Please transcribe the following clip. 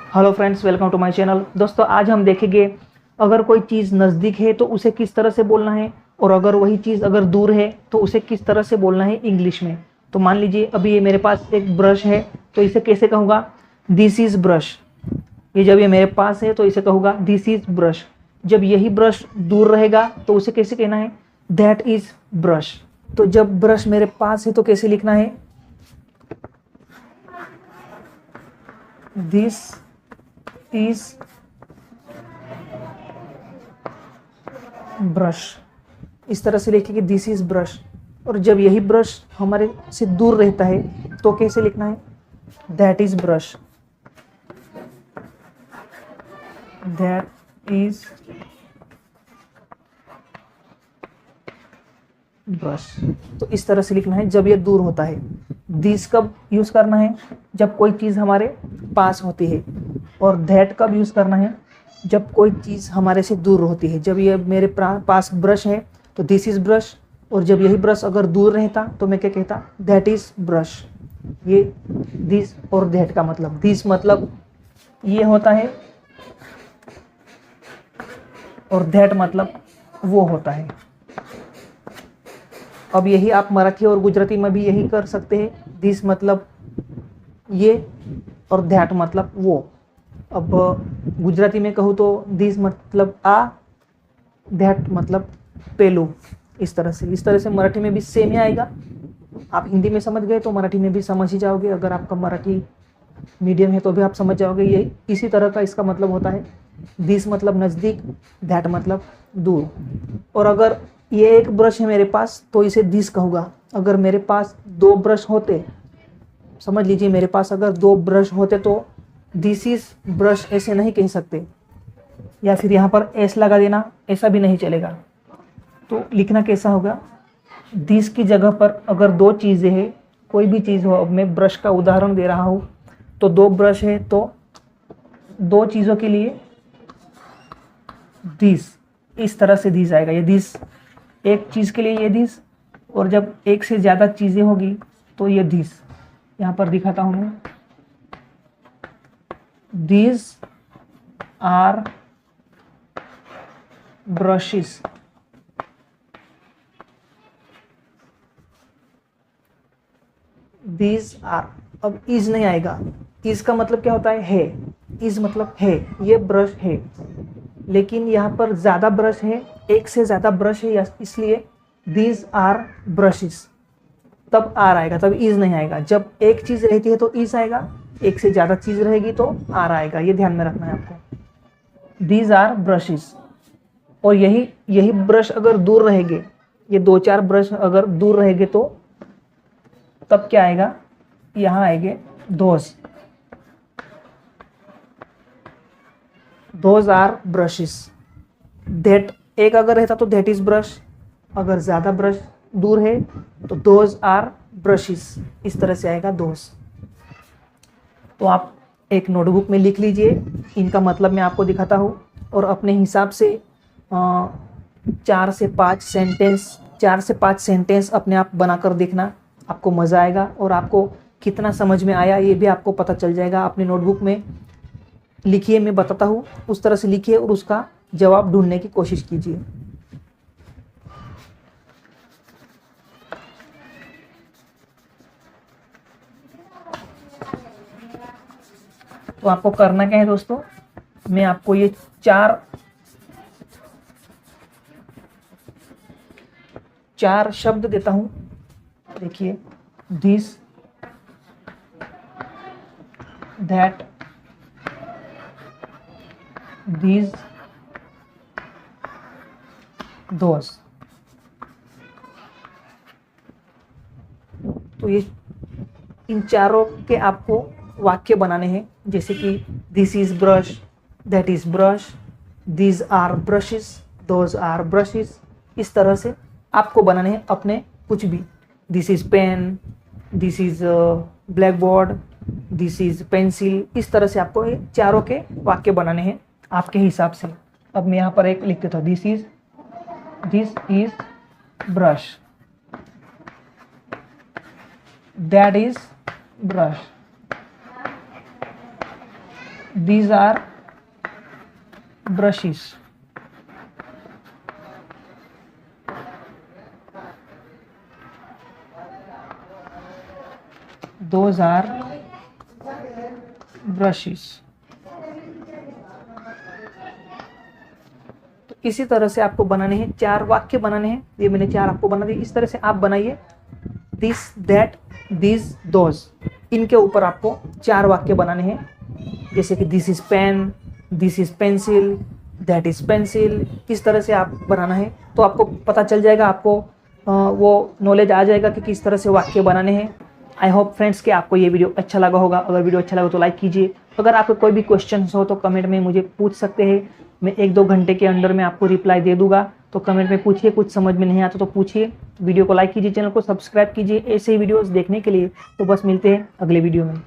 Hello friends, welcome to my channel. दोस्तों, आज हम देखेंगे अगर कोई चीज़ नज़दीक है तो उसे किस तरह से बोलना है, और अगर वही चीज़ अगर दूर है तो उसे किस तरह से बोलना है इंग्लिश में। तो मान लीजिए अभी ये मेरे पास एक ब्रश है, तो इसे कैसे कहूँगा? This is brush. ये जब ये मेरे पास है तो इसे कहूँगा दिस इज़ ब्रश। जब यही ब्रश दूर रहेगा तो उसे कैसे कहना है? That is brush. तो जब ब्रश मेरे पास है तो कैसे लिखना है? This is brush. इस तरह से लिखिए कि दिस इज ब्रश। और जब यही ब्रश हमारे से दूर रहता है तो कैसे लिखना है? That is brush. That is brush. तो इस तरह से लिखना है जब ये दूर होता है। दिस कब यूज करना है? जब कोई चीज़ हमारे पास होती है। और दैट कब यूज करना है? जब कोई चीज़ हमारे से दूर होती है। जब ये मेरे पास ब्रश है तो दिस इज ब्रश, और जब यही ब्रश अगर दूर रहता तो मैं क्या कहता? That is brush. ये दिस और दैट का मतलब, दिस मतलब ये होता है और दैट मतलब वो होता है। अब यही आप मराठी और गुजराती में भी यही कर सकते हैं। दिस मतलब ये और दैट मतलब वो। अब गुजराती में कहूँ तो दिस मतलब आ, दैट मतलब पेलू। इस तरह से मराठी में भी सेम ही आएगा। आप हिंदी में समझ गए तो मराठी में भी समझ ही जाओगे। अगर आपका मराठी मीडियम है तो भी आप समझ जाओगे। यही इसी तरह का इसका मतलब होता है। दिस मतलब नज़दीक, दैट मतलब दूर। और अगर ये एक ब्रश है मेरे पास तो इसे दिस कहूँगा। अगर मेरे पास दो ब्रश होते, समझ लीजिए मेरे पास अगर दो ब्रश होते तो दिस इज ब्रश ऐसे नहीं कह सकते, या फिर यहाँ पर एस लगा देना, ऐसा भी नहीं चलेगा। तो लिखना कैसा होगा? दिस की जगह पर अगर दो चीज़ें हैं, कोई भी चीज़ हो, अब मैं ब्रश का उदाहरण दे रहा हूँ, तो दो ब्रश है तो दो चीज़ों के लिए दिस, इस तरह से दिस आएगा। ये दिस एक चीज़ के लिए ये दिस, और जब एक से ज़्यादा चीज़ें होगी तो ये दिस। यहाँ पर दिखाता हूँ मैं। These are brushes। These are, अब इज नहीं आएगा। इज का मतलब क्या होता है? इज मतलब है, ये ब्रश है। लेकिन यहाँ पर ज़्यादा ब्रश है, एक से ज़्यादा ब्रश है, इसलिए these are brushes। तब आर आएगा, तब इज नहीं आएगा। जब एक चीज़ रहती है तो इज आएगा, एक से ज़्यादा चीज़ रहेगी तो आर आएगा। ये ध्यान में रखना है आपको। These are brushes. और यही ब्रश अगर दूर रहेंगे, ये दो चार ब्रश अगर दूर रहेंगे तो तब क्या आएगा? यहाँ आएंगे दोज आर ब्रशेस। दैट एक अगर रहता तो दैट इज ब्रश। अगर ज़्यादा ब्रश दूर है तो दोज आर ब्रशेस। इस तरह से आएगा दोज। तो आप एक नोटबुक में लिख लीजिए, इनका मतलब मैं आपको दिखाता हूँ, और अपने हिसाब से 4 से 5 सेंटेंस अपने आप बनाकर देखना। आपको मज़ा आएगा, और आपको कितना समझ में आया ये भी आपको पता चल जाएगा। अपने नोटबुक में लिखिए, मैं बताता हूँ उस तरह से लिखिए, और उसका जवाब ढूंढने की कोशिश कीजिए। तो आपको करना क्या है दोस्तों? मैं आपको ये चार शब्द देता हूं। देखिए, दिस, दैट, दीज, दोस। तो ये इन चारों के आपको वाक्य बनाने हैं, जैसे कि this is brush, that is brush, these are brushes, those are brushes. इस तरह से आपको बनाने हैं अपने कुछ भी। This is pen, this is black board, this is pencil. इस तरह से आपको ये चारों के वाक्य बनाने हैं आपके हिसाब से। अब मैं यहाँ पर एक लिख देता हूँ, this is brush, that is brush, these are brushes. Those are brushes. तो इसी तरह से आपको बनाने हैं, 4 वाक्य बनाने हैं। ये मैंने 4 आपको बना दिए, इस तरह से आप बनाइए। दिस, दैट, दिस, दोज, इनके ऊपर आपको 4 वाक्य बनाने हैं। जैसे कि this is pen, this is pencil, that is pencil, इस तरह से आप बनाना है। तो आपको पता चल जाएगा, आपको वो नॉलेज आ जाएगा कि किस तरह से वाक्य बनाने हैं। आई होप फ्रेंड्स कि आपको ये वीडियो अच्छा लगा होगा। अगर वीडियो अच्छा लगा तो लाइक कीजिए। अगर आपको कोई भी क्वेश्चन हो तो कमेंट में मुझे पूछ सकते हैं। मैं 1-2 घंटे के अंदर में आपको रिप्लाई दे दूंगा। तो कमेंट में पूछिए, कुछ समझ में नहीं आता तो पूछिए। वीडियो को लाइक कीजिए, चैनल को सब्सक्राइब कीजिए ऐसे ही वीडियोस देखने के लिए। तो बस मिलते हैं अगले वीडियो में।